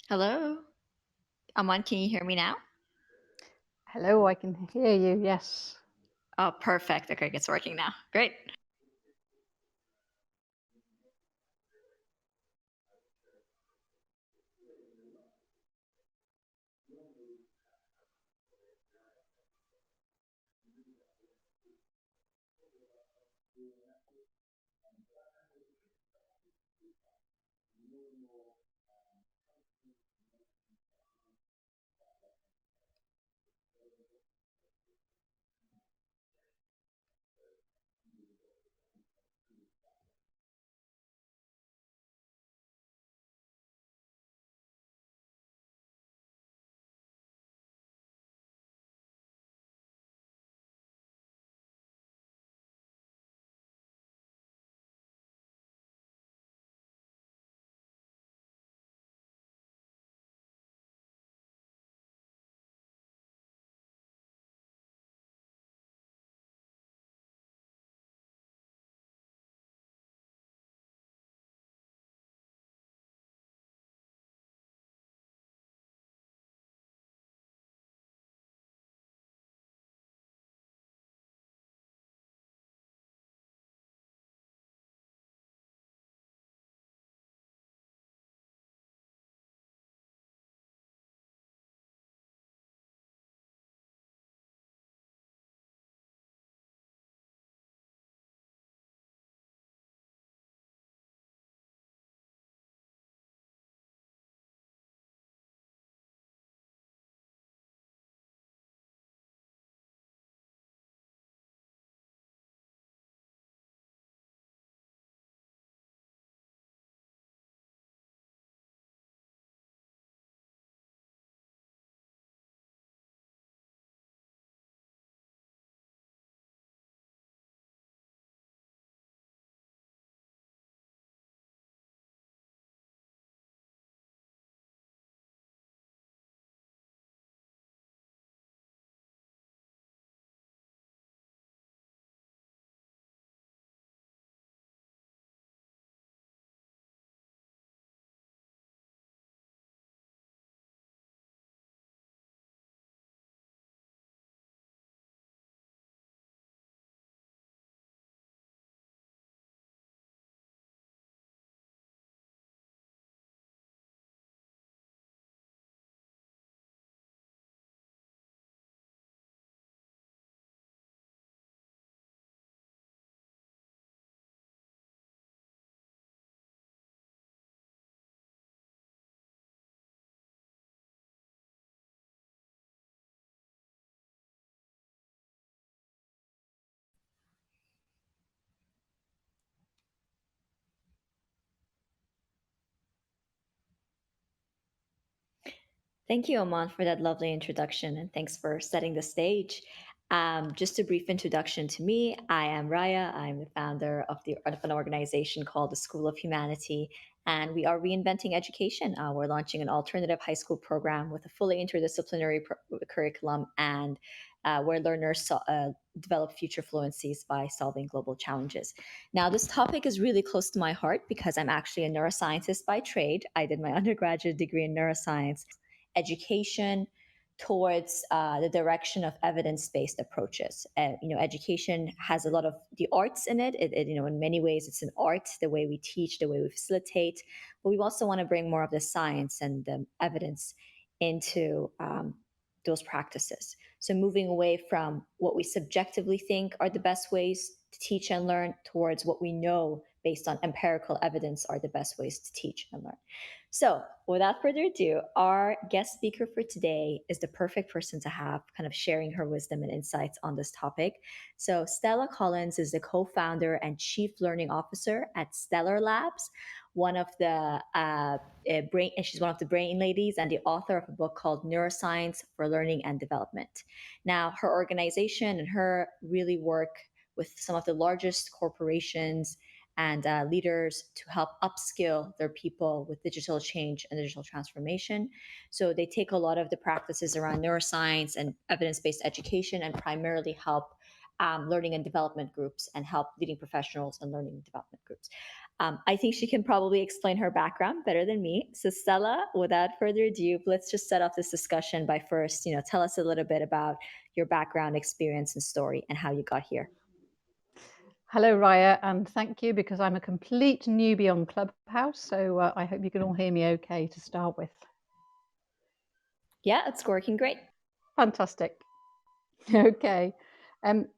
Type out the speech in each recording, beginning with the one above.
Hello. Aman, can you hear me now? Hello, I can hear you, yes. Oh, perfect. Okay, it's working now. Great. Thank you, Aman, for that lovely introduction, and thanks for setting the stage. Just a brief introduction to me. I am Raya. I'm the founder of an organization called the School of Humanity, and we are reinventing education. We're launching an alternative high school program with a fully interdisciplinary curriculum, and where learners develop future fluencies by solving global challenges. Now, this topic is really close to my heart because I'm actually a neuroscientist by trade. I did my undergraduate degree in neuroscience education towards the direction of evidence-based approaches. Education has a lot of the arts in it. In many ways, it's an art, the way we teach, the way we facilitate. But we also want to bring more of the science and the evidence into those practices. So moving away from what we subjectively think are the best ways to teach and learn towards what we know based on empirical evidence are the best ways to teach and learn. So, without further ado, our guest speaker for today is the perfect person to have kind of sharing her wisdom and insights on this topic. So, Stella Collins is the co founder and chief learning officer at Stellar Labs, one of the brain, and she's one of the brain ladies and the author of a book called Neuroscience for Learning and Development. Now, her organization and her really work with some of the largest corporations and leaders to help upskill their people with digital change and digital transformation. So they take a lot of the practices around neuroscience and evidence based education and primarily help learning and development groups and help leading professionals and learning and development groups. I think she can probably explain her background better than me. So, Stella, without further ado, let's just set off this discussion by first, tell us a little bit about your background, experience, and story, and how you got here. Hello, Raya, and thank you because I'm a complete newbie on Clubhouse, so I hope you can all hear me okay to start with. Yeah, it's working great. Fantastic. Okay.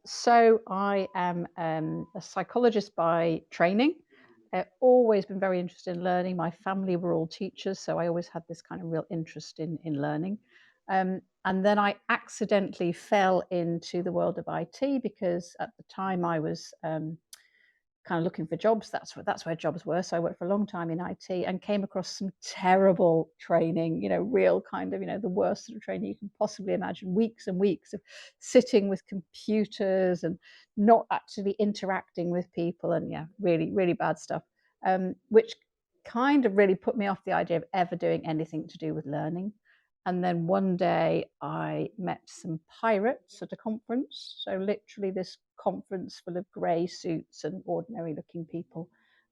So I am a psychologist by training. I've always been very interested in learning. My family were all teachers, so I always had this kind of real interest in learning. And then I accidentally fell into the world of IT because at the time I was kind of looking for jobs. That's where jobs were. So I worked for a long time in IT and came across some terrible training, real kind of, the worst sort of training you can possibly imagine, weeks and weeks of sitting with computers and not actually interacting with people, and yeah, really, really bad stuff, which kind of really put me off the idea of ever doing anything to do with learning. And then one day I met some pirates at a conference. So, literally, this conference full of grey suits and ordinary looking people.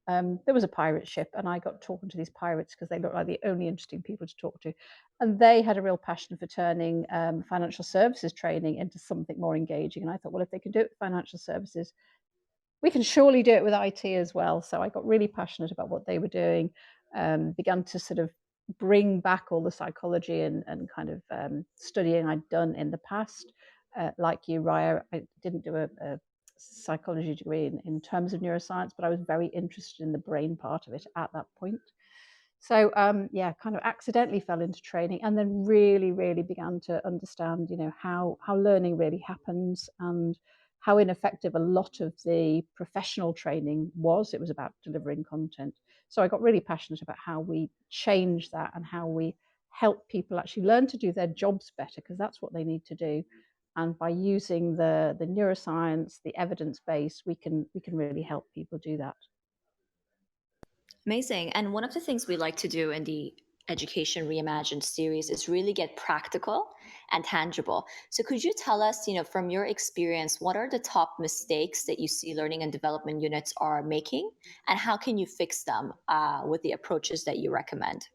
There was a pirate ship, and I got talking to these pirates because they looked like the only interesting people to talk to. And they had a real passion for turning financial services training into something more engaging. And I thought, well, if they can do it with financial services, we can surely do it with IT as well. So I got really passionate about what they were doing, began to sort of bring back all the psychology and kind of studying I'd done in the past. Like you, Raya, I didn't do a psychology degree in terms of neuroscience, but I was very interested in the brain part of it at that point. So yeah, kind of accidentally fell into training, and then really, really began to understand, how learning really happens and how ineffective a lot of the professional training was. It was about delivering content. So I got really passionate about how we change that and how we help people actually learn to do their jobs better, because that's what they need to do. And by using the neuroscience, the evidence base, we can really help people do that. Amazing. And one of the things we like to do in the Education Reimagined series is really get practical and tangible. So could you tell us, from your experience, what are the top mistakes that you see learning and development units are making, and how can you fix them with the approaches that you recommend?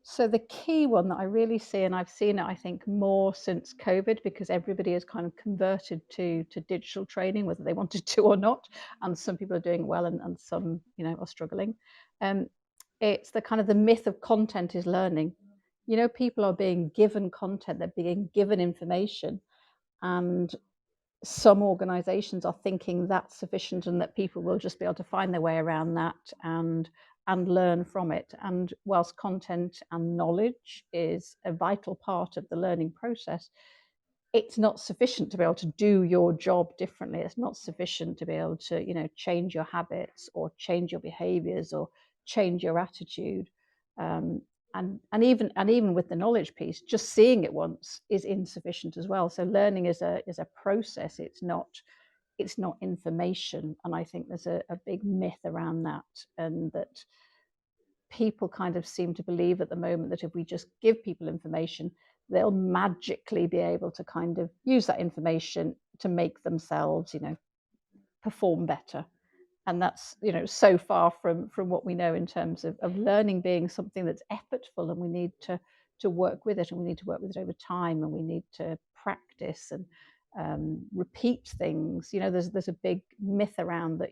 So the key one that I really see, and I've seen it, I think, more since COVID, because everybody has kind of converted to digital training, whether they wanted to or not, and some people are doing well, and some, are struggling. Um, it's the kind of the myth of content is learning. People are being given content, they're being given information, and some organizations are thinking that's sufficient and that people will just be able to find their way around that and learn from it. And whilst content and knowledge is a vital part of the learning process, it's not sufficient to be able to do your job differently. It's not sufficient to be able to, change your habits or change your behaviors or change your attitude. Um, and even with the knowledge piece, just seeing it once is insufficient as well. So learning is a process. It's not information. And I think there's a big myth around that, and that people kind of seem to believe at the moment that if we just give people information, they'll magically be able to kind of use that information to make themselves, perform better. And that's, so far from what we know in terms of learning being something that's effortful, and we need to work with it, and we need to work with it over time, and we need to practice and repeat things. There's a big myth around that,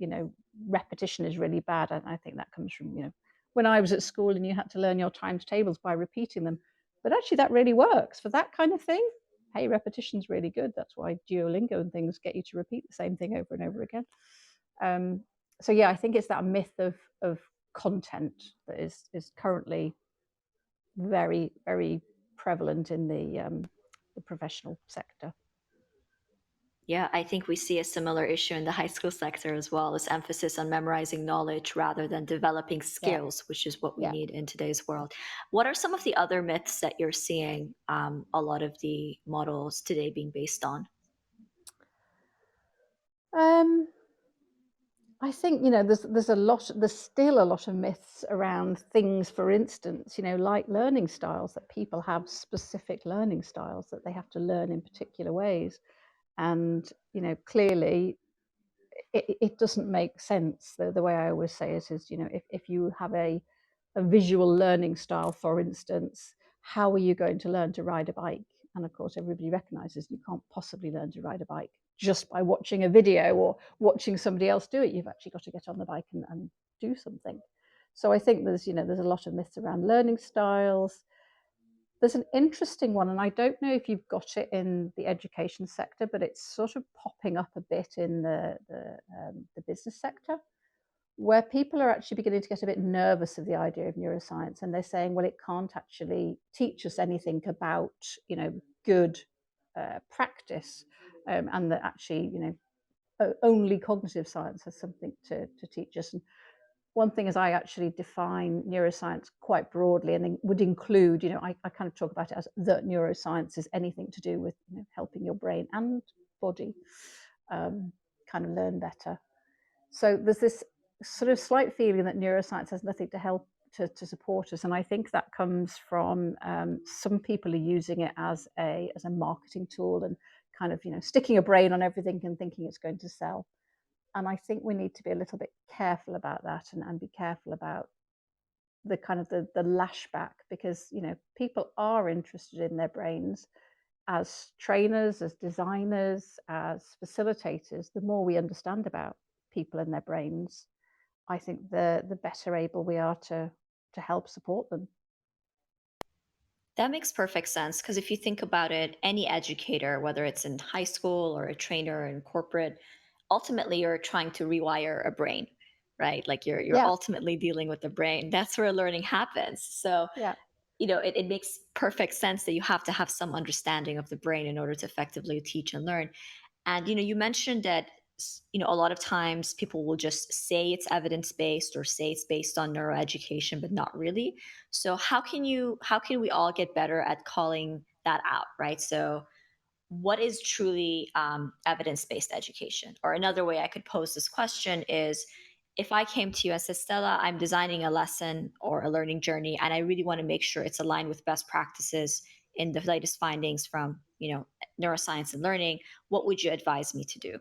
repetition is really bad, and I think that comes from, when I was at school and you had to learn your times tables by repeating them. But actually that really works for that kind of thing. Hey, repetition's really good. That's why Duolingo and things get you to repeat the same thing over and over again. um, so yeah, I think it's that myth of content that is currently very, very prevalent in the professional sector. Yeah, I think we see a similar issue in the high school sector as well, this emphasis on memorizing knowledge rather than developing Yeah, skills, which is what we yeah. need in today's world. What are some of the other myths that you're seeing a lot of the models today being based on? Um, I think, there's still a lot of myths around things. For instance, like learning styles, that people have specific learning styles that they have to learn in particular ways. And, clearly it doesn't make sense. The way I always say it is, if you have a visual learning style, for instance, how are you going to learn to ride a bike? And of course, everybody recognizes you can't possibly learn to ride a bike just by watching a video or watching somebody else do it. You've actually got to get on the bike and do something. So I think there's a lot of myths around learning styles. There's an interesting one, and I don't know if you've got it in the education sector, but it's sort of popping up a bit in the business sector, where people are actually beginning to get a bit nervous of the idea of neuroscience, and they're saying, well, it can't actually teach us anything about, good practice, and that actually, only cognitive science has something to teach us. And one thing is I actually define neuroscience quite broadly and would include, I kind of talk about it as the neuroscience is anything to do with helping your brain and body kind of learn better. So there's this sort of slight feeling that neuroscience has nothing to help to support us. And I think that comes from some people are using it as a marketing tool and kind of, sticking a brain on everything and thinking it's going to sell. And I think we need to be a little bit careful about that and be careful about the kind of the lashback, because people are interested in their brains. As trainers, as designers, as facilitators, the more we understand about people and their brains, I think the better able we are to help support them. That makes perfect sense because if you think about it, any educator, whether it's in high school or a trainer in corporate, ultimately you're trying to rewire a brain, right? Like you're Yeah, ultimately dealing with the brain. That's where learning happens. So, yeah. it makes perfect sense that you have to have some understanding of the brain in order to effectively teach and learn. And you mentioned that a lot of times people will just say it's evidence based or say it's based on neuroeducation, but not really. So how can we all get better at calling that out, right? So what is truly evidence based education? Or another way I could pose this question is, if I came to you and said, Stella, I'm designing a lesson or a learning journey, and I really want to make sure it's aligned with best practices in the latest findings from neuroscience and learning, what would you advise me to do?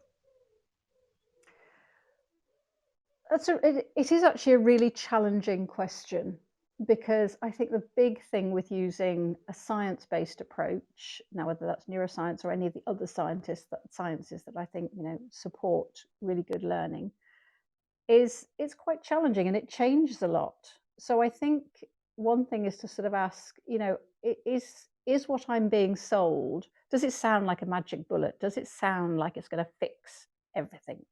It is actually a really challenging question, because I think the big thing with using a science-based approach, now whether that's neuroscience or any of the other sciences that I think support really good learning, is it's quite challenging and it changes a lot. So I think one thing is to sort of ask, is what I'm being sold, does it sound like a magic bullet? Does it sound like it's going to fix everything?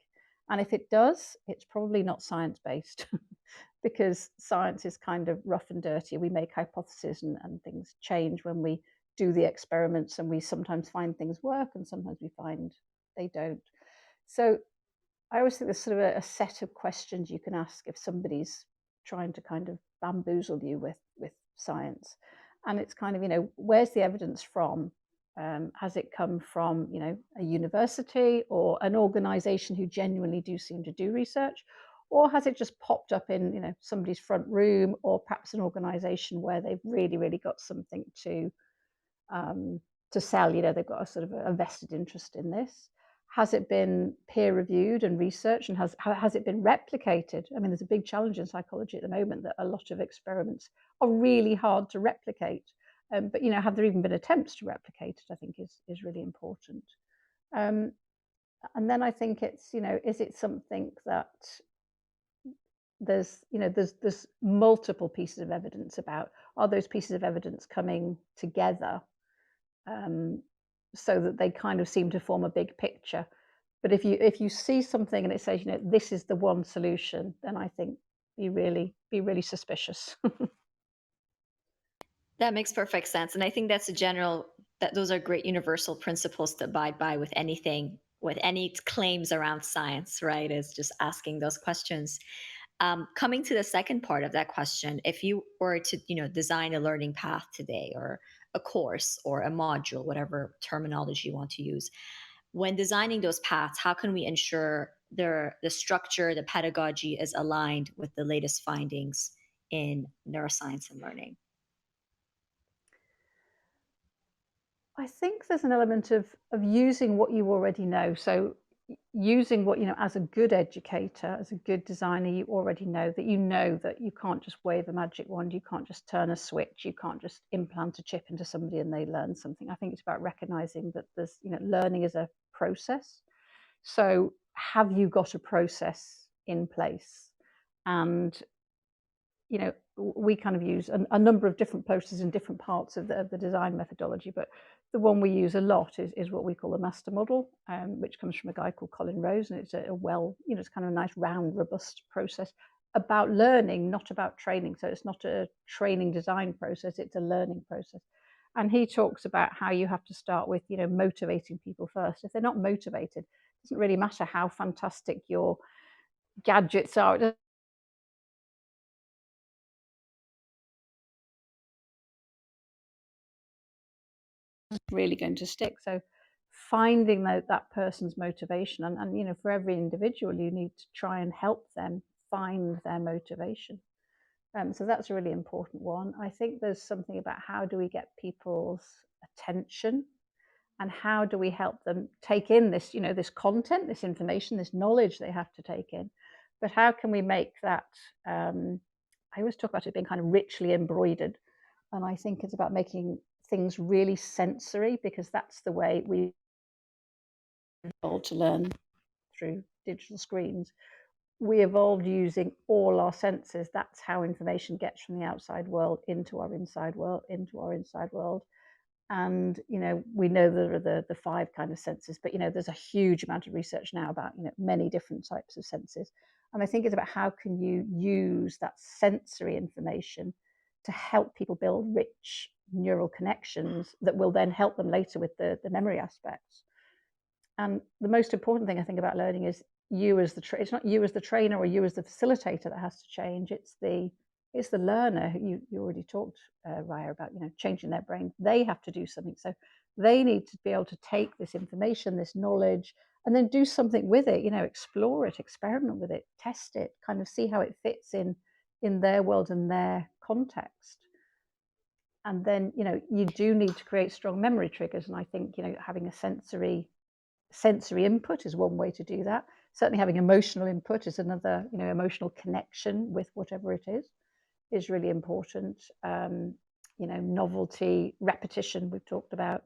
And if it does, it's probably not science based, because science is kind of rough and dirty. We make hypotheses and things change when we do the experiments, and we sometimes find things work and sometimes we find they don't. So I always think there's sort of a set of questions you can ask if somebody's trying to kind of bamboozle you with science. And it's kind of, where's the evidence from? Has it come from, a university or an organization who genuinely do seem to do research? Or has it just popped up in, somebody's front room, or perhaps an organization where they've really, really got something um, to sell? They've got a sort of a vested interest in this. Has it been peer reviewed and researched, and has it been replicated? I mean, there's a big challenge in psychology at the moment that a lot of experiments are really hard to replicate. But have there even been attempts to replicate it? I think is really important. Um, and then I think it's, is it something that there's multiple pieces of evidence about? Are those pieces of evidence coming together, so that they kind of seem to form a big picture? But if you see something and it says, this is the one solution, then I think be really suspicious. That makes perfect sense. And I think that's a general, that those are great universal principles to abide by with anything, with any claims around science, right? Is just asking those questions. Coming to the second part of that question, if you were to, design a learning path today, or a course or a module, whatever terminology you want to use, when designing those paths, how can we ensure the structure, the pedagogy is aligned with the latest findings in neuroscience and learning? I think there's an element of using what you already know. So using what you know as a good educator, as a good designer, you know that you can't just wave a magic wand, you can't just turn a switch, you can't just implant a chip into somebody and they learn something. I think it's about recognizing that there's, learning is a process. So have you got a process in place? And we kind of use a number of different processes in different parts of the design methodology, but the one we use a lot is what we call a master model, which comes from a guy called Colin Rose, and it's it's kind of a nice, round, robust process about learning, not about training. So it's not a training design process, it's a learning process. And he talks about how you have to start with, motivating people first. If they're not motivated, it doesn't really matter how fantastic your gadgets are. It really going to stick. So finding that person's motivation, and for every individual, you need to try and help them find their motivation. So that's a really important one. I think there's something about how do we get people's attention, and how do we help them take in this, this content, this information, this knowledge they have to take in. But how can we make that? I always talk about it being kind of richly embroidered, and I think it's about making things really sensory, because that's the way we evolved to learn through digital screens. We evolved using all our senses. That's how information gets from the outside world into our inside world, And we know there are the five kind of senses, but there's a huge amount of research now about many different types of senses. And I think it's about how can you use that sensory information to help people build rich neural connections that will then help them later with the memory aspects. And the most important thing I think about learning is it's not you as the trainer or you as the facilitator that has to change. It's the learner. You already talked, Raya, about changing their brain. They have to do something. So they need to be able to take this information, this knowledge, and then do something with it. Explore it, experiment with it, test it, kind of see how it fits in their world and their context. And then you do need to create strong memory triggers. And I think having a sensory input is one way to do that. Certainly having emotional input is another. Emotional connection with whatever it is really important. Novelty, repetition, we've talked about.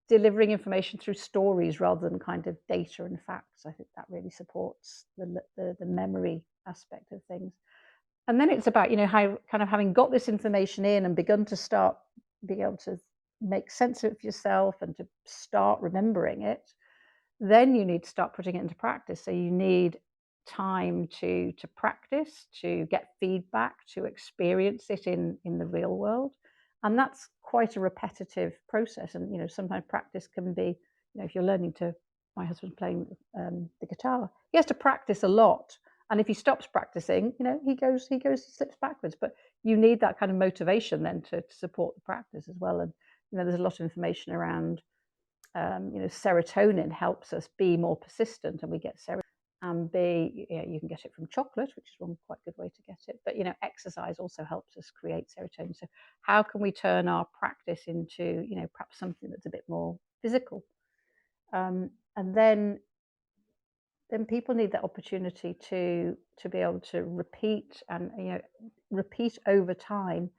Delivering information through stories rather than kind of data and facts. I think that really supports the memory aspect of things. And then it's about, how kind of having got this information in and begun to start being able to make sense of it for yourself and to start remembering it, then you need to start putting it into practice. So you need time to practice, to get feedback, to experience it in the real world. And that's quite a repetitive process. And sometimes practice can be, if you're learning to, my husband's playing the guitar, he has to practice a lot. And if he stops practicing, he slips backwards. But you need that kind of motivation then to support the practice as well. And there's a lot of information around serotonin helps us be more persistent, and we get serotonin. And you can get it from chocolate, which is one quite good way to get it. But exercise also helps us create serotonin. So how can we turn our practice into perhaps something that's a bit more physical? And then people need that opportunity to be able to repeat, and repeat over time,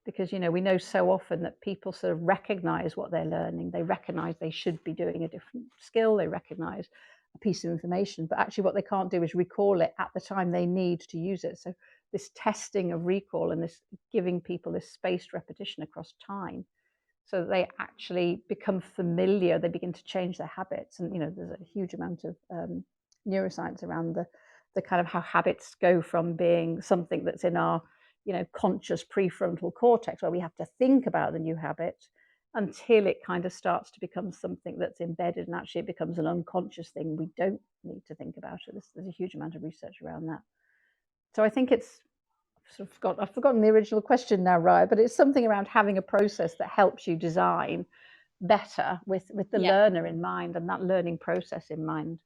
because we know so often that people sort of recognize what they're learning. They recognize they should be doing a different skill. They recognize a piece of information, but actually what they can't do is recall it at the time they need to use it. So this testing of recall and this giving people this spaced repetition across time, so that they actually become familiar, they begin to change their habits. And there's a huge amount of neuroscience around the kind of how habits go from being something that's in our conscious prefrontal cortex, where we have to think about the new habit, until it kind of starts to become something that's embedded, and actually it becomes an unconscious thing. We don't need to think about it. There's a huge amount of research around that. So I think it's I've forgotten the original question now, Raya, but it's something around having a process that helps you design better with the Yeah, learner in mind and that learning process in mind.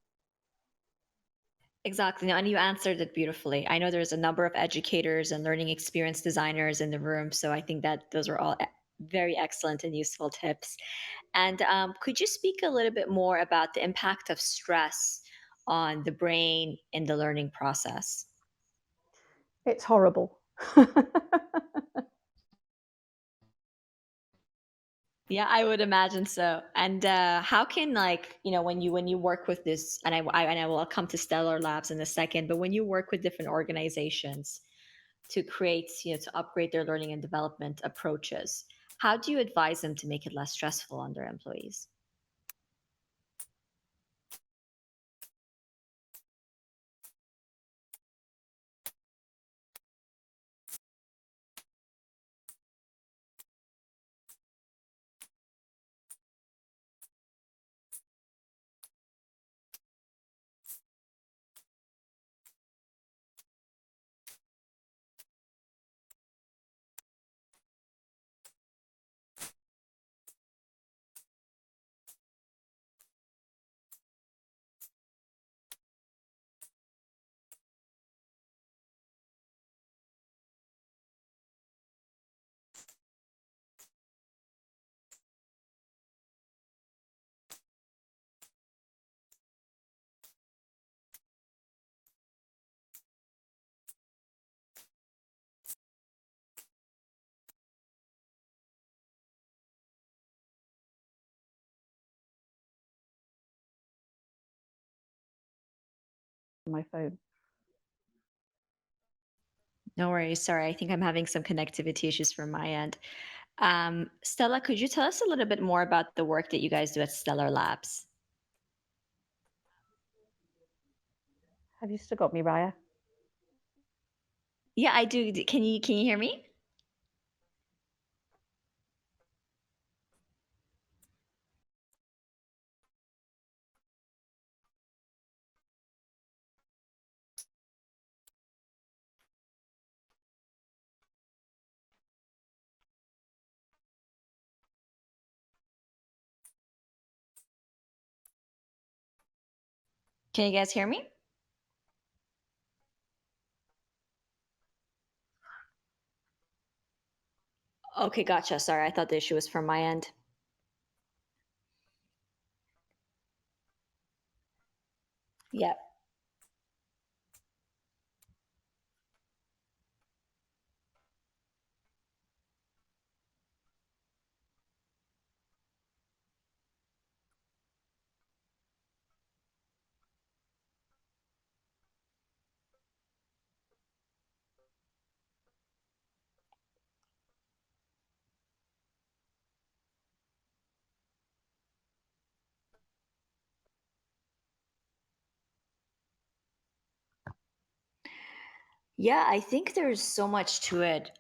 exactly. No, and you answered it beautifully. I know there's a number of educators and learning experience designers in the room, so I think that those are all very excellent and useful tips. And could you speak a little bit more about the impact of stress on the brain in the learning process? It's horrible. Yeah, I would imagine so. And how can, like, when you work with this, and I will come to Stellar Labs in a second, but when you work with different organizations to create, to upgrade their learning and development approaches, how do you advise them to make it less stressful on their employees? My phone. No worries. Sorry, I think I'm having some connectivity issues from my end. Stella, could you tell us a little bit more about the work that you guys do at Stellar Labs? Have you still got me, Raya? Yeah, I do. Can you hear me? Can you guys hear me? Okay, gotcha. Sorry, I thought the issue was from my end. Yep. Yeah, I think there's so much to it.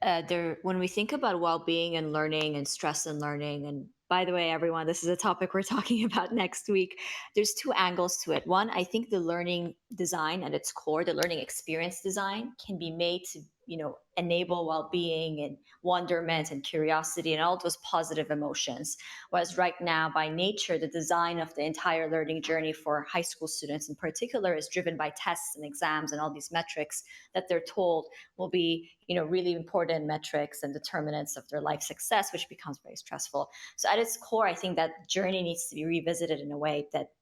When we think about well-being and learning and stress and learning, and by the way, everyone, this is a topic we're talking about next week. There's two angles to it. One, I think the learning design at its core, the learning experience design, can be made to, enable well-being and wonderment and curiosity and all those positive emotions. Whereas right now, by nature, the design of the entire learning journey for high school students in particular is driven by tests and exams and all these metrics that they're told will be, really important metrics and determinants of their life success, which becomes very stressful. So at its core, I think that journey needs to be revisited in a way that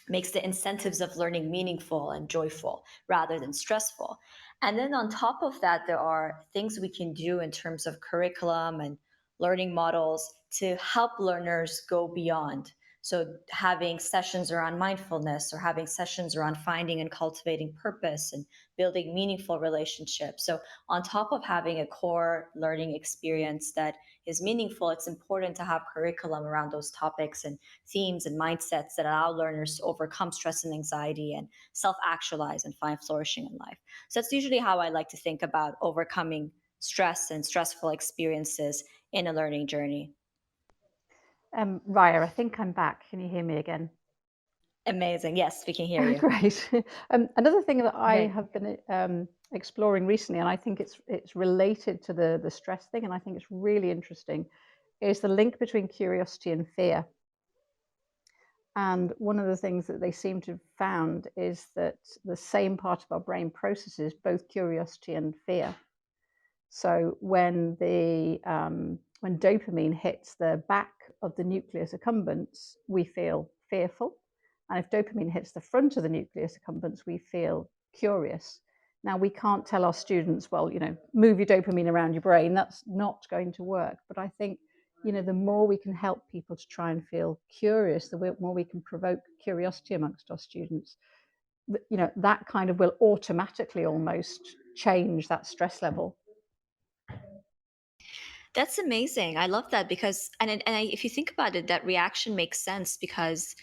makes the incentives of learning meaningful and joyful rather than stressful. And then on top of that, there are things we can do in terms of curriculum and learning models to help learners go beyond. So, having sessions around mindfulness or having sessions around finding and cultivating purpose and building meaningful relationships. So, on top of having a core learning experience that is meaningful, it's important to have curriculum around those topics and themes and mindsets that allow learners to overcome stress and anxiety and self actualize and find flourishing in life. So that's usually how I like to think about overcoming stress and stressful experiences in a learning journey. Raya, I think I'm back. Can you hear me again? Amazing. Yes, we can hear you. Great. Another thing that I Great. have been exploring recently, and I think it's related to the stress thing, and I think it's really interesting, is the link between curiosity and fear. And one of the things that they seem to have found is that the same part of our brain processes both curiosity and fear. So when dopamine hits the back of the nucleus accumbens, we feel fearful, and if dopamine hits the front of the nucleus accumbens, we feel curious. Now we can't tell our students, well, move your dopamine around your brain. That's not going to work. But I think the more we can help people to try and feel curious, the more we can provoke curiosity amongst our students, that kind of will automatically almost change that stress level. That's amazing. I love that because, if you think about it, that reaction makes sense because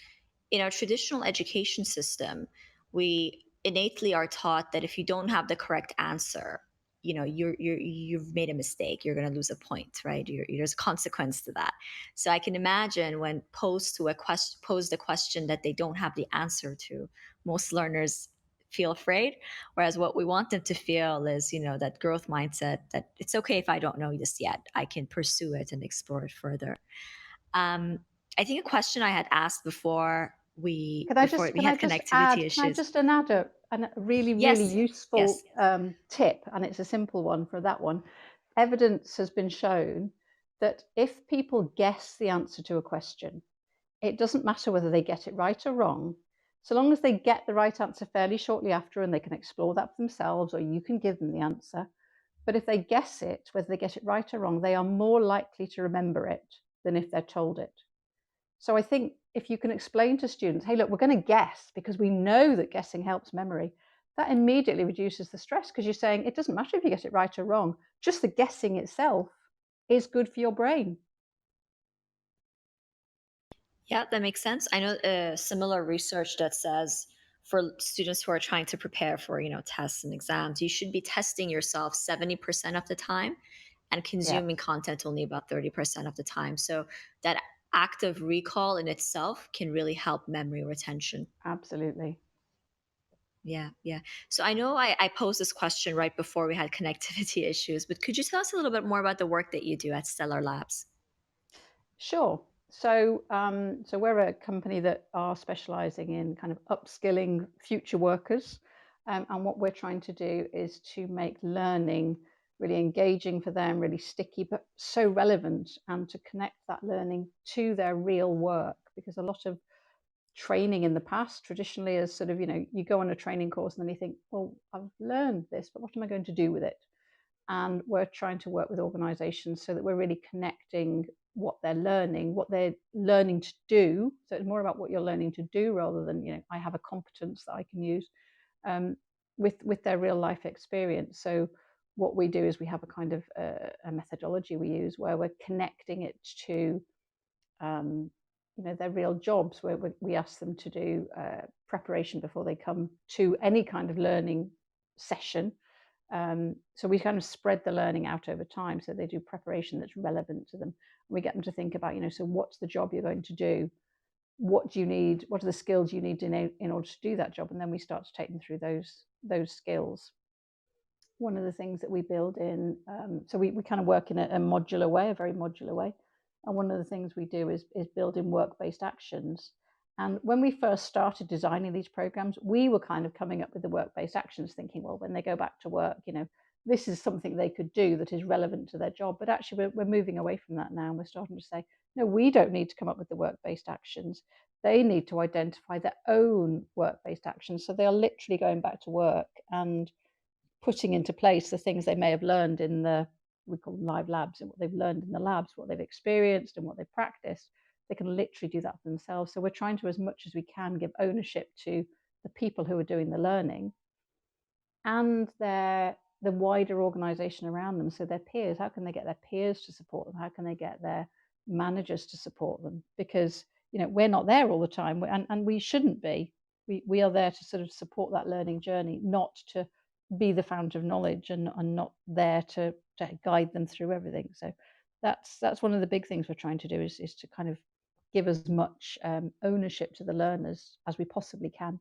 in our traditional education system, we innately are taught that if you don't have the correct answer, you've made a mistake. You're going to lose a point, right? There's a consequence to that. So I can imagine when posed a question that they don't have the answer to, most learners feel afraid. Whereas what we want them to feel is, that growth mindset that it's okay if I don't know this yet. I can pursue it and explore it further. Um, I think a question I had asked before we had connectivity Can I issues. just add a really, really Yes, useful yes. tip, and it's a simple one for that one. Evidence has been shown that if people guess the answer to a question, it doesn't matter whether they get it right or wrong, so long as they get the right answer fairly shortly after and they can explore that for themselves, or you can give them the answer. But if they guess it, whether they get it right or wrong, they are more likely to remember it than if they're told it. So I think if you can explain to students, hey, look, we're going to guess because we know that guessing helps memory, that immediately reduces the stress because you're saying it doesn't matter if you get it right or wrong, just the guessing itself is good for your brain. Yeah, that makes sense. I know similar research that says for students who are trying to prepare for, tests and exams, you should be testing yourself 70% of the time and Yeah, consuming content only about 30% of the time. So that active recall in itself can really help memory retention. absolutely. Yeah, yeah. So I know I posed this question right before we had connectivity issues, but could you tell us a little bit more about the work that you do at Stellar Labs? Sure. So we're a company that are specializing in kind of upskilling future workers. And what we're trying to do is to make learning really engaging for them, really sticky, but so relevant, and to connect that learning to their real work. Because a lot of training in the past traditionally is sort of, you go on a training course and then you think, well, I've learned this, but what am I going to do with it? And we're trying to work with organizations so that we're really connecting what they're learning to do. So it's more about what you're learning to do rather than, I have a competence that I can use, um, with their real life experience. So what we do is we have a kind of a methodology we use where we're connecting it to um, their real jobs, where we ask them to do preparation before they come to any kind of learning session. So we kind of spread the learning out over time. So they do preparation that's relevant to them. We get them to think about, so what's the job you're going to do? What do you need? What are the skills you need in order to do that job? And then we start to take them through those skills. One of the things that we build in, so we kind of work in a modular way, a very modular way. And one of the things we do is build in work-based actions. And when we first started designing these programs, we were kind of coming up with the work-based actions, thinking, well, when they go back to work, this is something they could do that is relevant to their job. But actually, we're moving away from that now. And we're starting to say, no, we don't need to come up with the work-based actions. They need to identify their own work-based actions. So they are literally going back to work and putting into place the things they may have learned in we call them live labs, and what they've learned in the labs, what they've experienced and what they've practiced. They can literally do that for themselves. So we're trying to, as much as we can, give ownership to the people who are doing the learning and the wider organization around them. So their peers, how can they get their peers to support them? How can they get their managers to support them? Because we're not there all the time, and we shouldn't be. We are there to sort of support that learning journey, not to be the fount of knowledge, and not there to guide them through everything. So that's one of the big things we're trying to do is to kind of give as much ownership to the learners as we possibly can.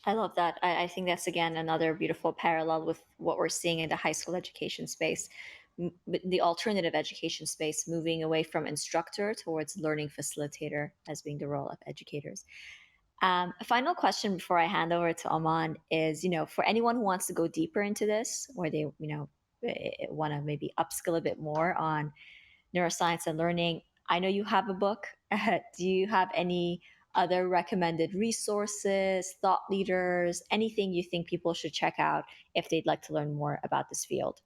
I love that. I think that's again another beautiful parallel with what we're seeing in the high school education space, the alternative education space, moving away from instructor towards learning facilitator as being the role of educators. A final question before I hand over to Aman is, for anyone who wants to go deeper into this, or they, want to maybe upskill a bit more on neuroscience and learning, I know you have a book. Do you have any other recommended resources, thought leaders, anything you think people should check out if they'd like to learn more about this field?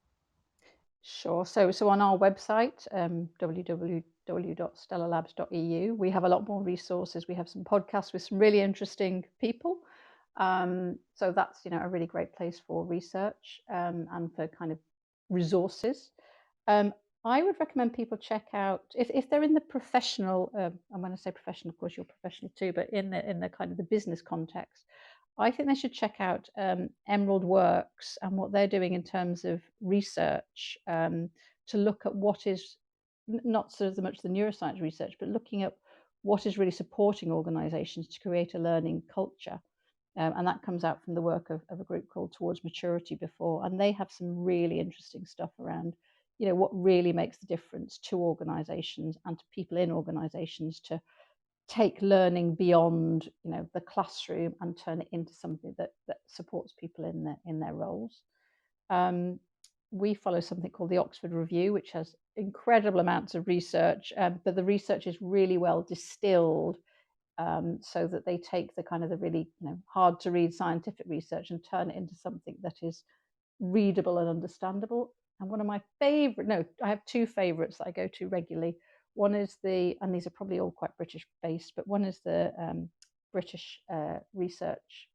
Sure. So on our website, www.stellalabs.eu, we have a lot more resources. We have some podcasts with some really interesting people. So that's a really great place for research and for kind of resources. Um, I would recommend people check out if they're in the professional. And when I say professional, of course you're professional too, but in the kind of the business context, I think they should check out Emerald Works and what they're doing in terms of research to look at what is not so much the neuroscience research, but looking at what is really supporting organizations to create a learning culture. And that comes out from the work of a group called Towards Maturity before. And they have some really interesting stuff around, what really makes the difference to organizations and to people in organizations to take learning beyond the classroom and turn it into something that supports people in their roles. Um, we follow something called the Oxford Review, which has incredible amounts of research, but the research is really well distilled so that they take the kind of the really hard to read scientific research and turn it into something that is readable and understandable. And one of my favorite, no, I have two favorites that I go to regularly. One is and these are probably all quite British based, but one is the British research,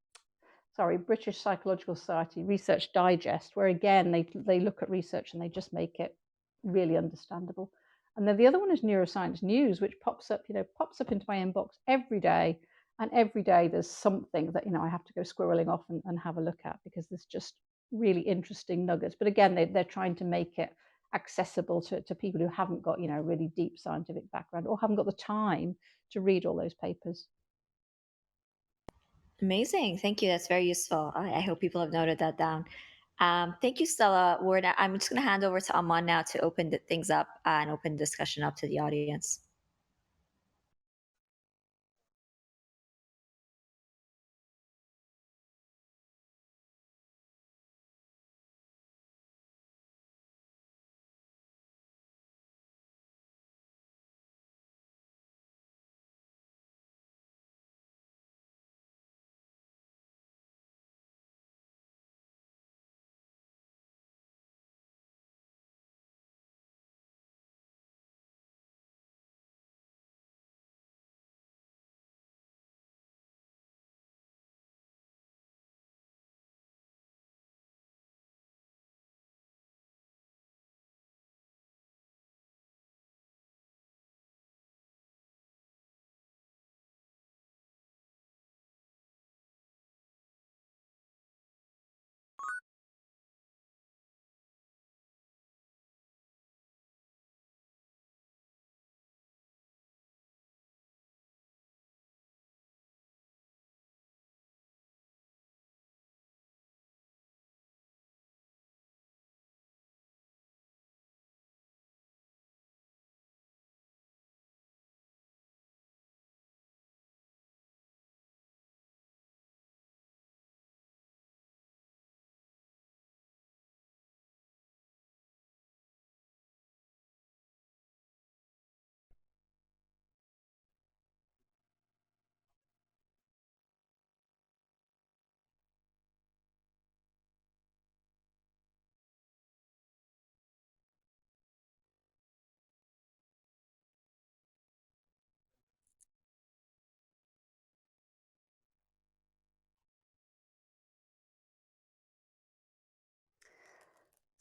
sorry, British Psychological Society Research Digest, where again, they look at research and they just make it really understandable. And then the other one is Neuroscience News, which pops up into my inbox every day. And every day there's something that, I have to go squirreling off and have a look at because there's just really interesting nuggets. But again, they're trying to make it accessible to people who haven't got, really deep scientific background or haven't got the time to read all those papers. Amazing. Thank you. That's very useful. I hope people have noted that down. Thank you, Stella. I'm just going to hand over to Aman now to open things up and open discussion up to the audience.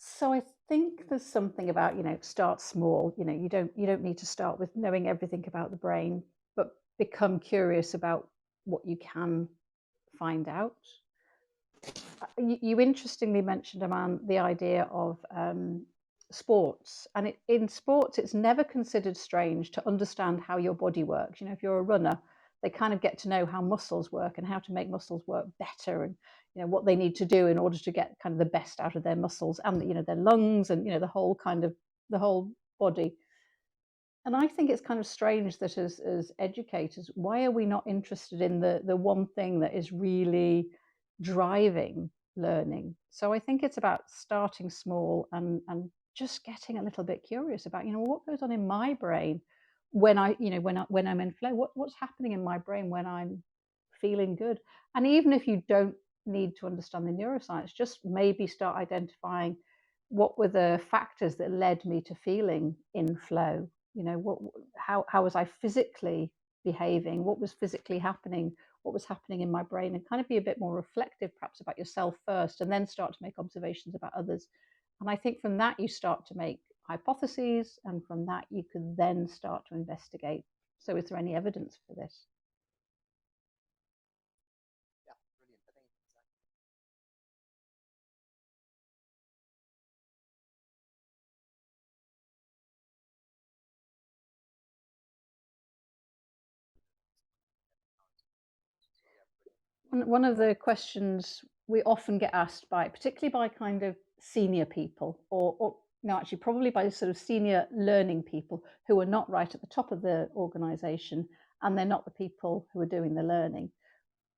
So I think there's something about, start small. You don't need to start with knowing everything about the brain, but become curious about what you can find out. You interestingly mentioned, Aman, the idea of sports. And in sports, it's never considered strange to understand how your body works. If you're a runner, they kind of get to know how muscles work and how to make muscles work better and what they need to do in order to get kind of the best out of their muscles and their lungs and the whole body. And I think it's kind of strange that as educators, why are we not interested in the one thing that is really driving learning? So I think it's about starting small and just getting a little bit curious about, what goes on in my brain when when I'm in flow. What's happening in my brain when I'm feeling good? And even if you don't need to understand the neuroscience, just maybe start identifying what were the factors that led me to feeling in flow. How was I physically behaving? What was physically happening? What was happening in my brain? And kind of be a bit more reflective perhaps about yourself first, and then start to make observations about others. And I think from that you start to make hypotheses, and from that you can then start to investigate. So is there any evidence for this? One of the questions we often get asked by, particularly by kind of senior people, or no, actually probably by sort of senior learning people who are not right at the top of the organization, and they're not the people who are doing the learning.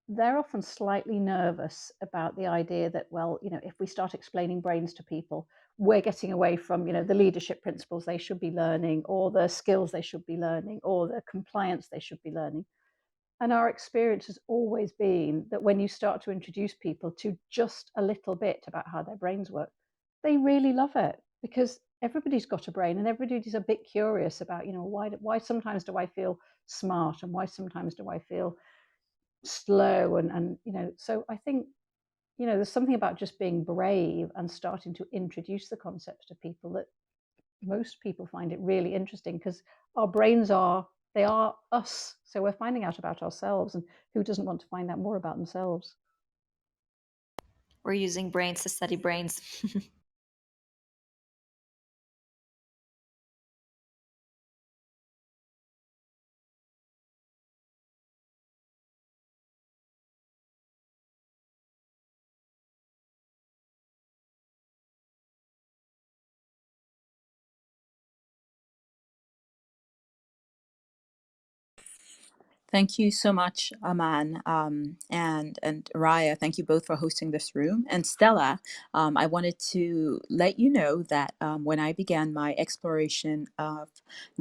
They're often slightly nervous about the idea that, well, if we start explaining brains to people, we're getting away from, the leadership principles they should be learning, or the skills they should be learning, or the compliance they should be learning. And our experience has always been that when you start to introduce people to just a little bit about how their brains work, they really love it, because everybody's got a brain and everybody's a bit curious about, why sometimes do I feel smart and why sometimes do I feel slow, so I think, there's something about just being brave and starting to introduce the concepts to people that most people find it really interesting, because our brains they are us. So we're finding out about ourselves, and who doesn't want to find out more about themselves? We're using brains to study brains. Thank you so much, Aman, and Raya. Thank you both for hosting this room. And Stella, I wanted to let you know that when I began my exploration of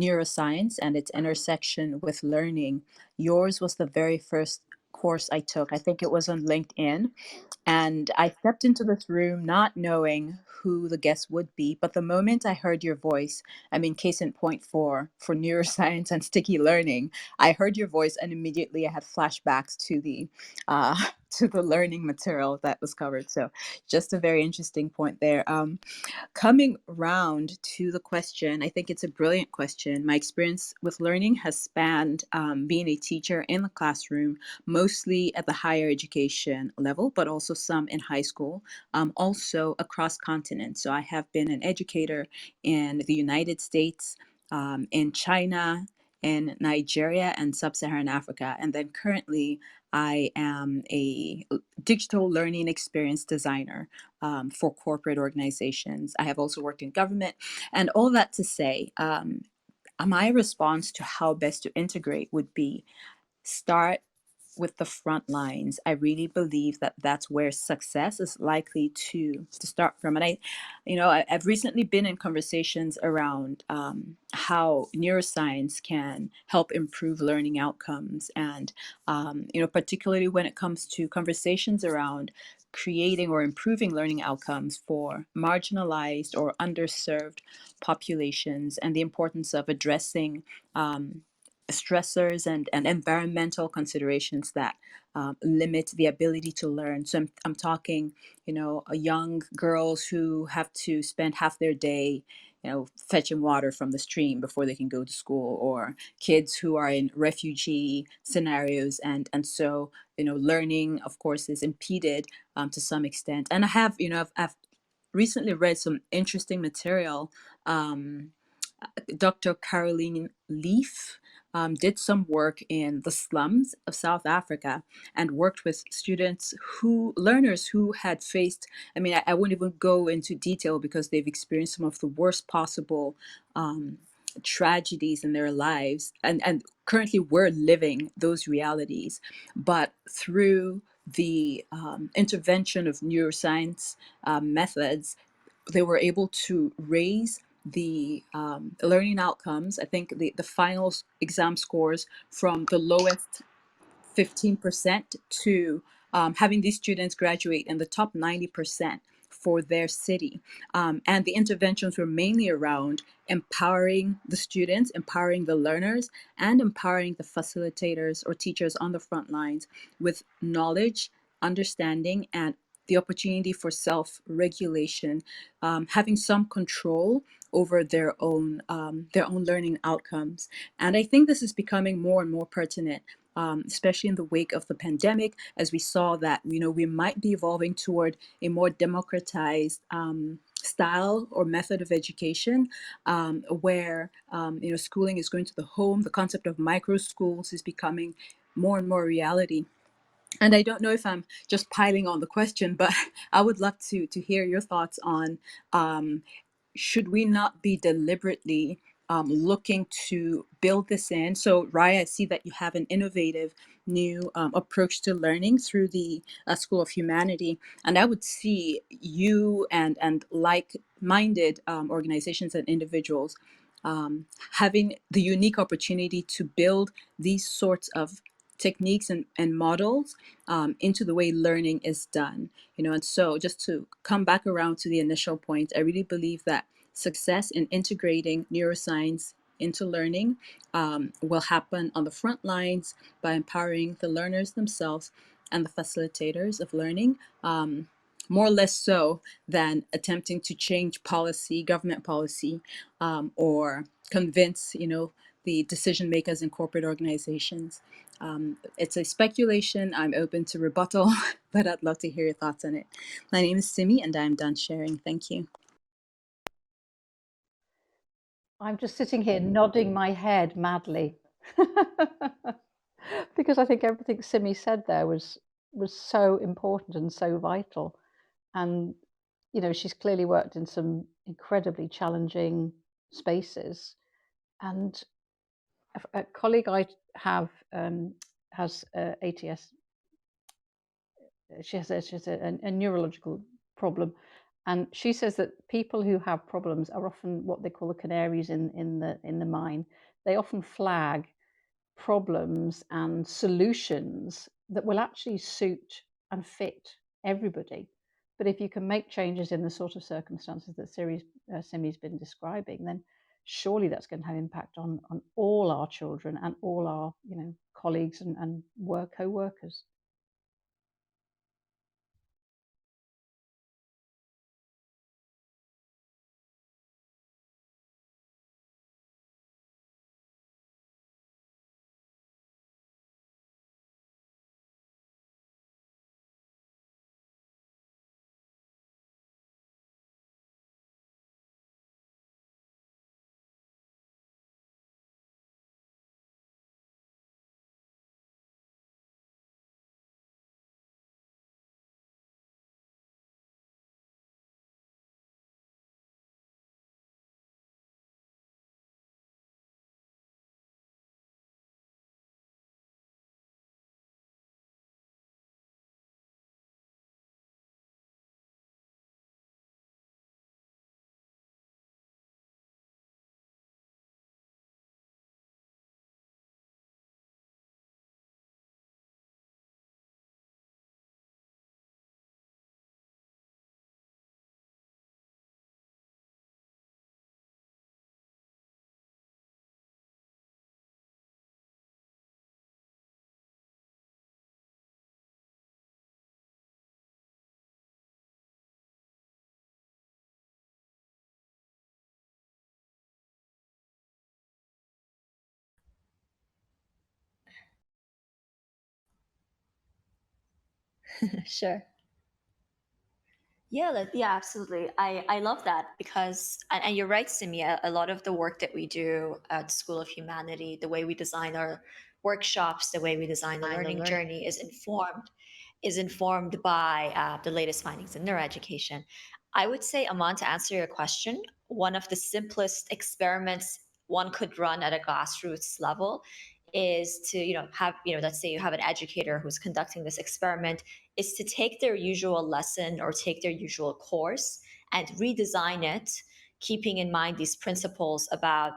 neuroscience and its intersection with learning, yours was the very first course I took. I think it was on LinkedIn. And I stepped into this room not knowing who the guest would be, but the moment I heard your voice, I mean, case in point for neuroscience and sticky learning, I heard your voice, and immediately I had flashbacks to the uh, to the learning material that was covered. So, just a very interesting point there. Coming round to the question, I think it's a brilliant question. My experience with learning has spanned being a teacher in the classroom, mostly at the higher education level, but also some in high school, also across continents. So I have been an educator in the United States, in China, in Nigeria, and Sub Saharan Africa. And then currently, I am a digital learning experience designer for corporate organizations. I have also worked in government, and all that to say, my response to how best to integrate would be start with the front lines. I really believe that that's where success is likely to start from. And I've recently been in conversations around how neuroscience can help improve learning outcomes, and particularly when it comes to conversations around creating or improving learning outcomes for marginalized or underserved populations, and the importance of addressing stressors and environmental considerations that limit the ability to learn. So I'm talking, young girls who have to spend half their day, fetching water from the stream before they can go to school, or kids who are in refugee scenarios, and so learning, of course, is impeded to some extent. And I've recently read some interesting material. Dr. Caroline Leaf did some work in the slums of South Africa and worked with learners who had faced, I mean, I won't even go into detail because they've experienced some of the worst possible tragedies in their lives, and currently we're living those realities, but through the intervention of neuroscience methods, they were able to raise the learning outcomes. I think the final exam scores from the lowest 15% to having these students graduate in the top 90% for their city. And the interventions were mainly around empowering the students, empowering the learners, and empowering the facilitators or teachers on the front lines with knowledge, understanding, and the opportunity for self-regulation, having some control over their own learning outcomes. And I think this is becoming more and more pertinent, especially in the wake of the pandemic, as we saw that, we might be evolving toward a more democratized style or method of education, where schooling is going to the home. The concept of micro schools is becoming more and more reality. And I don't know if I'm just piling on the question, but I would love to hear your thoughts on, um, should we not be deliberately looking to build this in? So, Raya, I see that you have an innovative new approach to learning through the School of Humanity, and I would see you and like-minded organizations and individuals having the unique opportunity to build these sorts of techniques and models into the way learning is done. And so, just to come back around to the initial point, I really believe that success in integrating neuroscience into learning will happen on the front lines by empowering the learners themselves and the facilitators of learning, more or less so than attempting to change policy, government policy, or convince, the decision makers in corporate organizations. It's a speculation. I'm open to rebuttal, but I'd love to hear your thoughts on it. My name is Simi, and I'm done sharing. Thank you. I'm just sitting here nodding my head madly because I think everything Simi said there was so important and so vital. And she's clearly worked in some incredibly challenging spaces. And a colleague I have has ATS. She has a neurological problem, and she says that people who have problems are often what they call the canaries in the mine. They often flag problems and solutions that will actually suit and fit everybody. But if you can make changes in the sort of circumstances that Simi's been describing, then surely that's going to have impact on all our children and all our colleagues and co-workers. Sure. Yeah, absolutely. I love that because, and you're right, Simi, a lot of the work that we do at the School of Humanity, the way we design our workshops, the way we design the learning journey is informed by the latest findings in neuroeducation. I would say, Aman, to answer your question, one of the simplest experiments one could run at a grassroots level is to, have, let's say you have an educator who's conducting this experiment, is to take their usual lesson or take their usual course and redesign it, keeping in mind these principles about,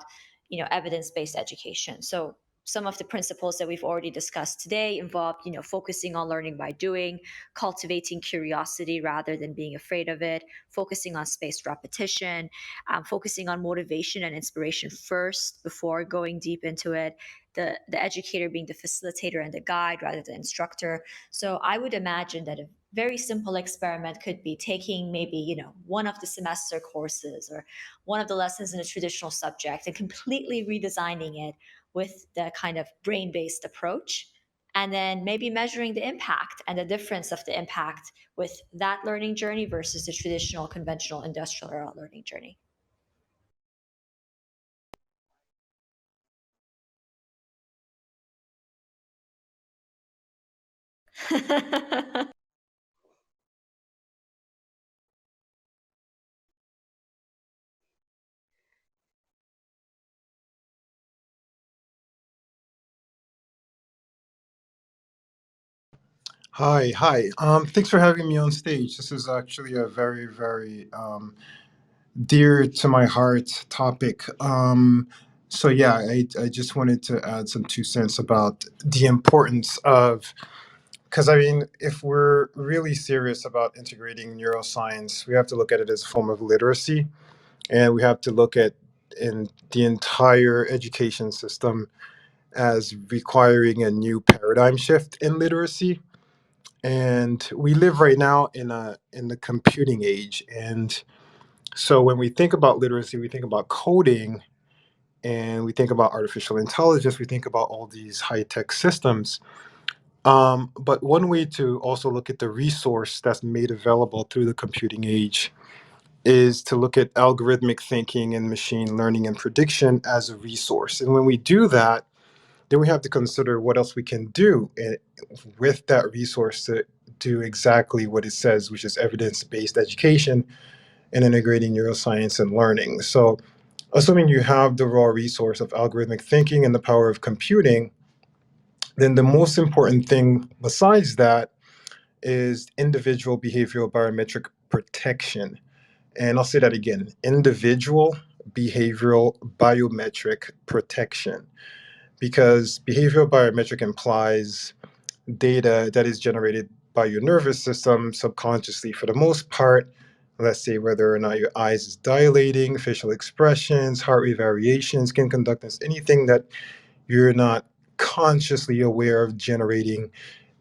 evidence-based education. So some of the principles that we've already discussed today involve, focusing on learning by doing, cultivating curiosity rather than being afraid of it, focusing on spaced repetition, focusing on motivation and inspiration first before going deep into it, the educator being the facilitator and the guide rather than instructor. So I would imagine that a very simple experiment could be taking maybe, one of the semester courses or one of the lessons in a traditional subject and completely redesigning it with the kind of brain-based approach, and then maybe measuring the impact and the difference of the impact with that learning journey versus the traditional conventional industrial era learning journey. Hi, hi. Thanks for having me on stage. This is actually a very, very dear to my heart topic. So yeah, I just wanted to add some 2 cents about the importance of, because I mean, if we're really serious about integrating neuroscience, we have to look at it as a form of literacy, and we have to look at in the entire education system as requiring a new paradigm shift in literacy. And we live right now in the computing age, and so when we think about literacy, we think about coding, and we think about artificial intelligence, we think about all these high-tech systems. But one way to also look at the resource that's made available through the computing age is to look at algorithmic thinking and machine learning and prediction as a resource. And when we do that, then we have to consider what else we can do with that resource to do exactly what it says, which is evidence-based education and integrating neuroscience and learning. So, assuming you have the raw resource of algorithmic thinking and the power of computing, then the most important thing besides that is individual behavioral biometric protection. And I'll say that again: individual behavioral biometric protection. Because behavioral biometric implies data that is generated by your nervous system subconsciously for the most part. Let's say whether or not your eyes is dilating, facial expressions, heart rate variation, skin conductance, anything that you're not consciously aware of generating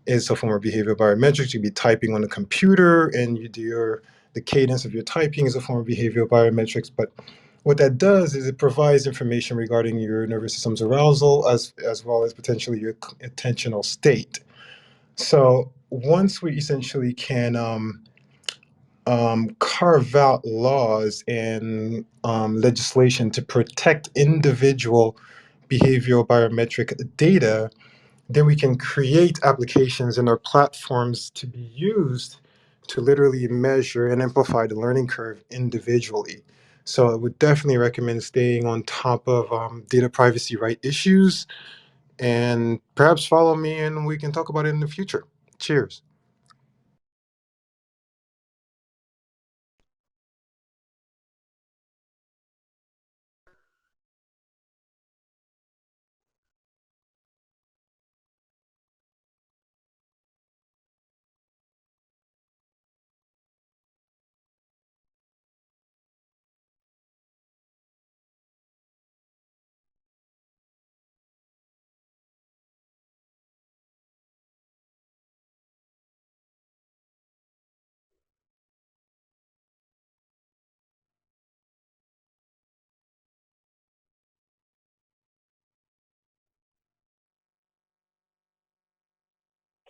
is a form of behavioral biometrics. You'd be typing on a computer and you do the cadence of your typing is a form of behavioral biometrics. But what that does is it provides information regarding your nervous system's arousal as well as potentially your attentional state. So once we essentially can carve out laws and legislation to protect individual behavioral biometric data, then we can create applications in our platforms to be used to literally measure and amplify the learning curve individually. So I would definitely recommend staying on top of data privacy right issues, and perhaps follow me and we can talk about it in the future. Cheers.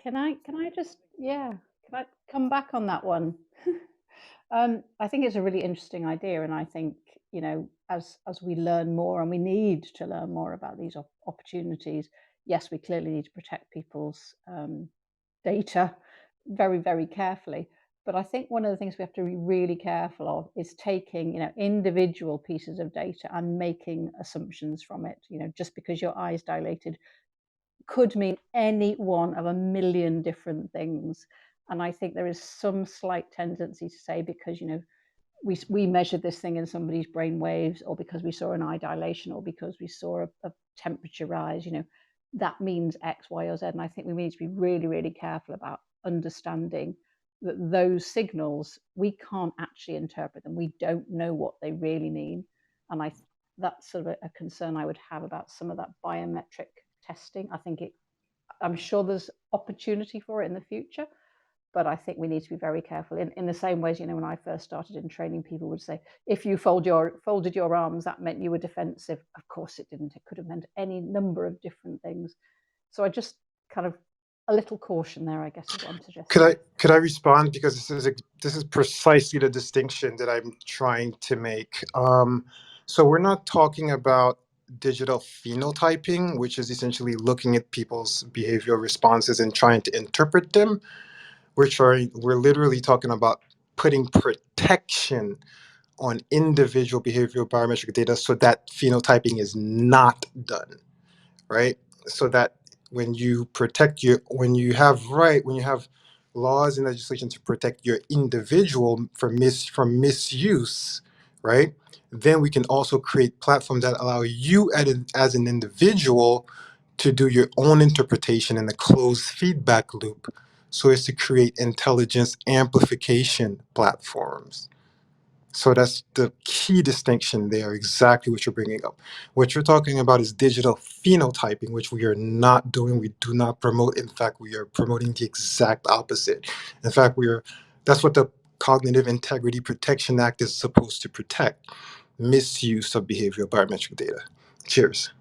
Can I just, yeah, can I come back on that one? I think it's a really interesting idea, and I think, as we learn more, and we need to learn more about these opportunities, yes, we clearly need to protect people's data very, very carefully. But I think one of the things we have to be really careful of is taking, individual pieces of data and making assumptions from it. Just because your eye is dilated could mean any one of a million different things. And I think there is some slight tendency to say, because, we measured this thing in somebody's brain waves, or because we saw an eye dilation, or because we saw a temperature rise, that means X, Y, or Z. And I think we need to be really, really careful about understanding that those signals, we can't actually interpret them. We don't know what they really mean. And that's sort of a concern I would have about some of that biometric testing. I'm sure there's opportunity for it in the future, but I think we need to be very careful. In the same ways, when I first started in training, people would say, if you folded your arms, that meant you were defensive. Of course it didn't. It could have meant any number of different things. So I just kind of a little caution there, I guess, is what I'm suggesting. Could I respond, because this is precisely the distinction that I'm trying to make. So we're not talking about digital phenotyping, which is essentially looking at people's behavioral responses and trying to interpret them. We're literally talking about putting protection on individual behavioral biometric data so that phenotyping is not done, right? So that when you have laws and legislation to protect your individual from misuse, right? Then we can also create platforms that allow you as an individual to do your own interpretation in a closed feedback loop, so as to create intelligence amplification platforms. So that's the key distinction there, exactly what you're bringing up. What you're talking about is digital phenotyping, which we are not doing. We do not promote. In fact, we are promoting the exact opposite. In fact, that's what the Cognitive Integrity Protection Act is supposed to protect: misuse of behavioral biometric data. Cheers.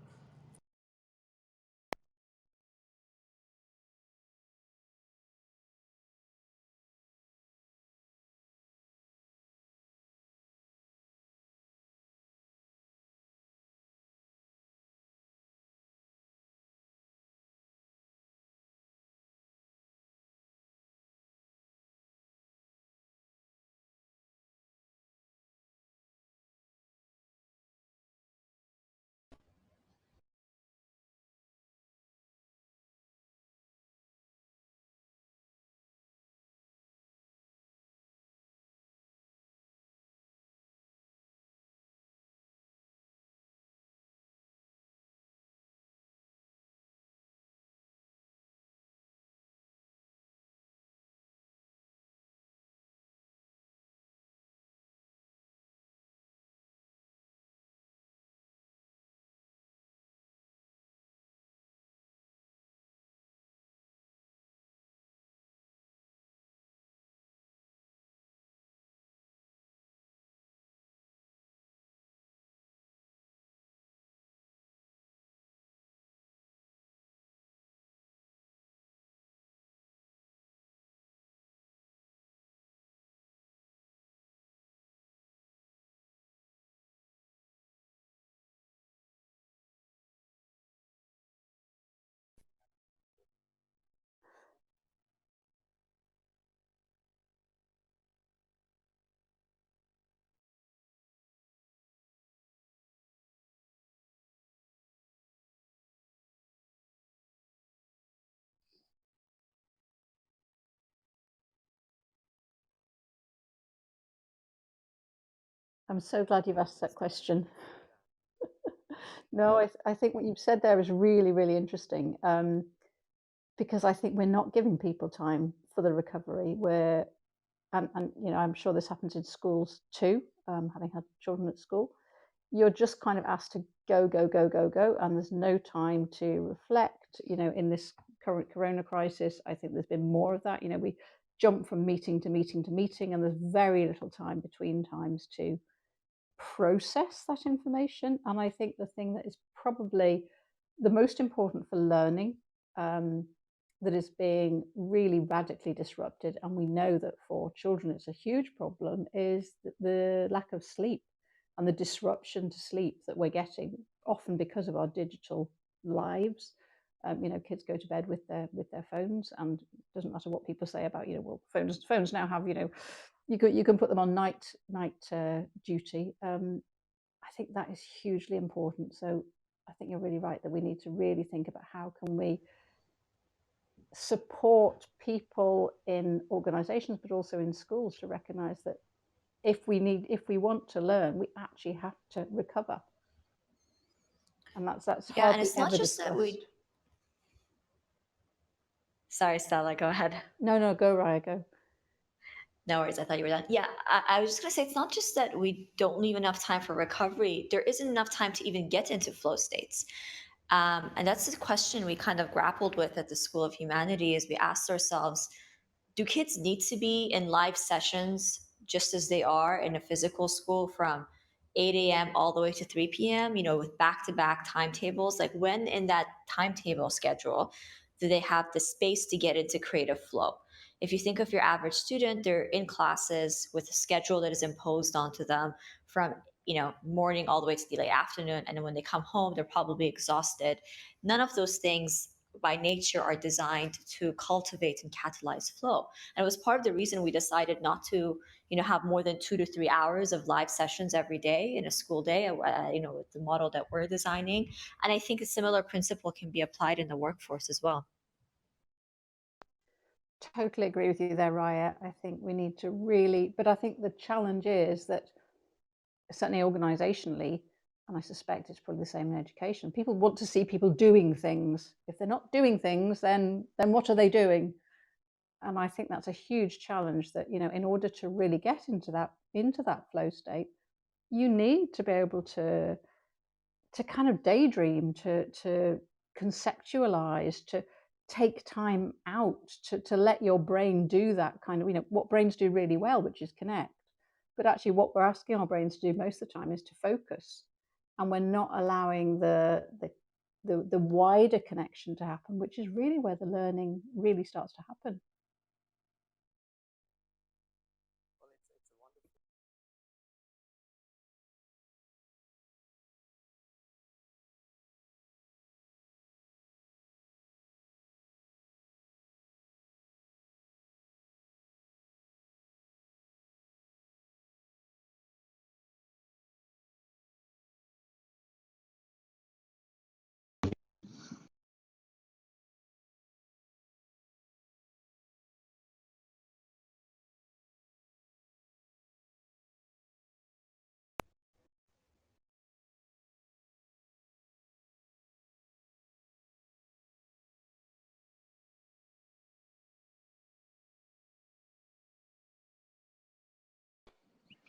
I'm so glad you've asked that question. No, I think what you've said there is really, really interesting, because I think we're not giving people time for the recovery. And I'm sure this happens in schools too, having had children at school. You're just kind of asked to go, go, go, go, go, and there's no time to reflect. In this current corona crisis, I think there's been more of that. We jump from meeting to meeting to meeting, and there's very little time between times to process that information. And I think the thing that is probably the most important for learning, that is being really radically disrupted, and we know that for children it's a huge problem, is the lack of sleep and the disruption to sleep that we're getting, often because of our digital lives. Kids go to bed with their phones, and it doesn't matter what people say about, well, phones now have, you can put them on night duty. I think that is hugely important. So I think you're really right that we need to really think about how can we support people in organizations, but also in schools, to recognize that if we want to learn, we actually have to recover. And that's Yeah, and hardly it's not ever just that discussed. Sorry, Stella, go ahead. No, go, Raya, go. No worries, I thought you were done. Yeah, I was just gonna say it's not just that we don't leave enough time for recovery. There isn't enough time to even get into flow states. And that's the question we kind of grappled with at the School of Humanities. We asked ourselves, do kids need to be in live sessions just as they are in a physical school from 8 a.m. all the way to 3 p.m., with back to back timetables? Like, when in that timetable schedule do they have the space to get into creative flow? If you think of your average student, they're in classes with a schedule that is imposed onto them from morning all the way to the late afternoon, and then when they come home they're probably exhausted. None of those things by nature are designed to cultivate and catalyze flow. And it was part of the reason we decided not to have more than 2 to 3 hours of live sessions every day in a school day, with the model that we're designing. And I think a similar principle can be applied in the workforce as well. Totally agree with you there, Raya. I think we need to really, but I think the challenge is that certainly organizationally, and I suspect it's probably the same in education, people want to see people doing things. If they're not doing things, then what are they doing? And I think that's a huge challenge, that in order to really get into that flow state, you need to be able to kind of daydream, to conceptualize, to take time out, to let your brain do that kind of, what brains do really well, which is connect. But actually what we're asking our brains to do most of the time is to focus. And we're not allowing the wider connection to happen, which is really where the learning really starts to happen.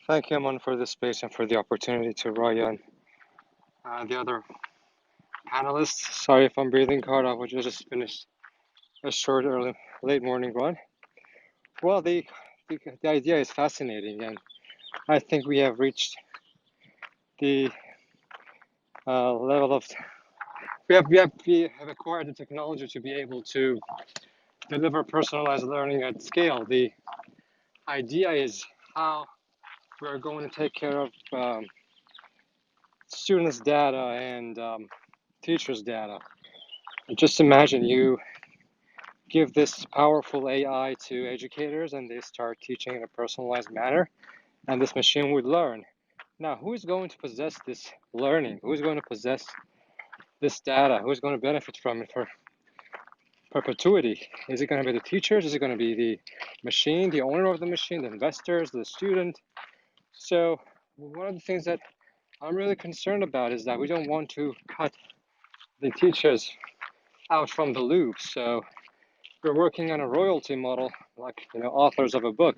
Thank you, Aman, for the space and for the opportunity to Raya and the other panelists. Sorry if I'm breathing hard. I just finished a short, late morning run. Well, the idea is fascinating, and I think we have reached the level of we have acquired the technology to be able to deliver personalized learning at scale. The idea is how we're going to take care of students' data and teachers' data. Just imagine you give this powerful AI to educators and they start teaching in a personalized manner, and this machine would learn. Now, who is going to possess this learning? Who is going to possess this data? Who is going to benefit from it for perpetuity? Is it going to be the teachers? Is it going to be the machine, the owner of the machine, the investors, the student? So one of the things that I'm really concerned about is that we don't want to cut the teachers out from the loop. So we're working on a royalty model, like authors of a book.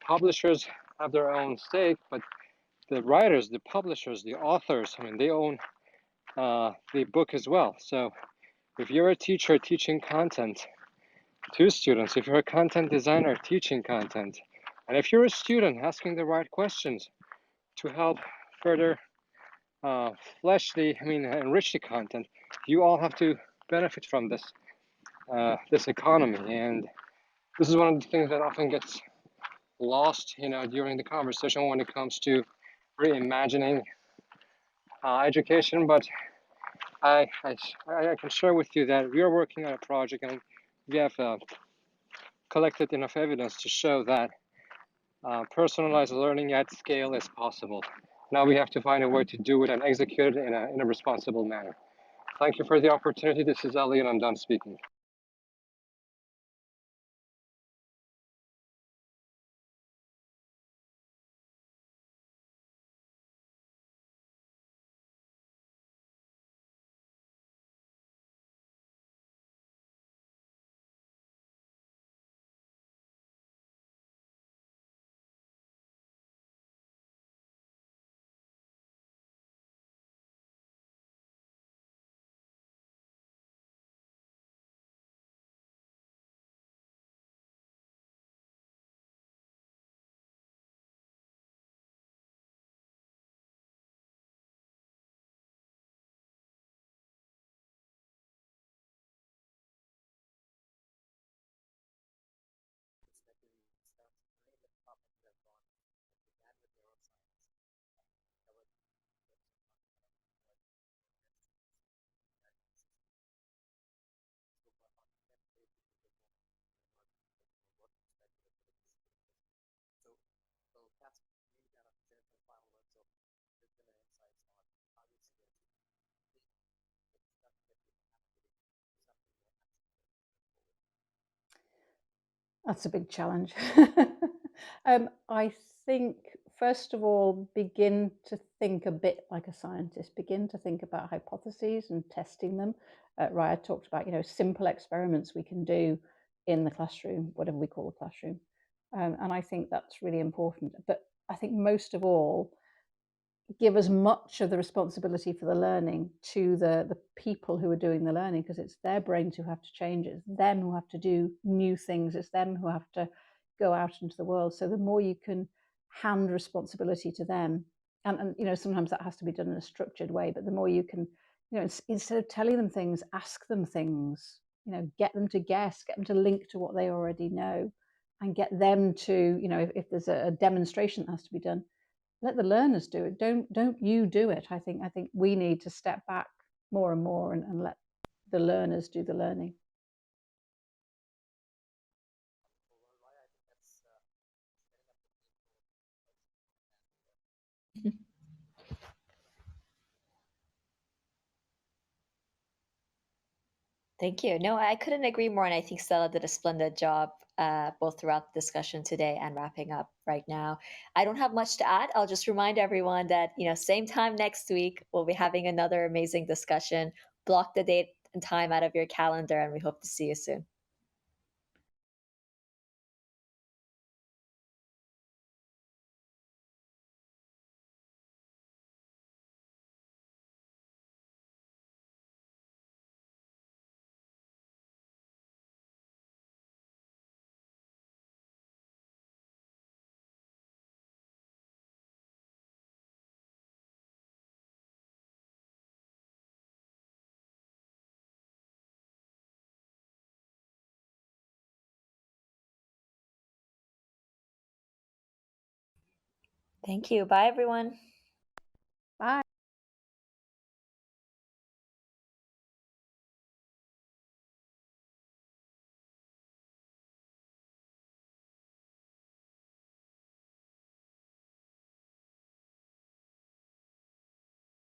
Publishers have their own stake, but the writers, the publishers, the authors, they own the book as well. So if you're a teacher teaching content to students, if you're a content designer teaching content, and if you're a student asking the right questions to help further enrich the content, you all have to benefit from this economy. And this is one of the things that often gets lost, during the conversation when it comes to reimagining education. But I can share with you that we are working on a project, and we have collected enough evidence to show that personalized learning at scale is possible. Now we have to find a way to do it and execute it in a responsible manner. Thank you for the opportunity. This is Ali, and I'm done speaking. That's a big challenge. I think, first of all, begin to think a bit like a scientist, begin to think about hypotheses and testing them. Raya talked about, simple experiments we can do in the classroom, whatever we call the classroom. And I think that's really important. But I think most of all, give as much of the responsibility for the learning to the people who are doing the learning, because it's their brains who have to change. It's them who have to do new things. It's them who have to go out into the world. So the more you can hand responsibility to them, and sometimes that has to be done in a structured way, but the more you can, instead of telling them things, ask them things, get them to guess, get them to link to what they already know, and get them to, if there's a demonstration that has to be done, let the learners do it. Don't you do it. I think we need to step back more and more and let the learners do the learning. Thank you. No, I couldn't agree more. And I think Stella did a splendid job both throughout the discussion today and wrapping up right now. I don't have much to add. I'll just remind everyone that, same time next week, we'll be having another amazing discussion. Block the date and time out of your calendar, and we hope to see you soon. Thank you. Bye, everyone. Bye.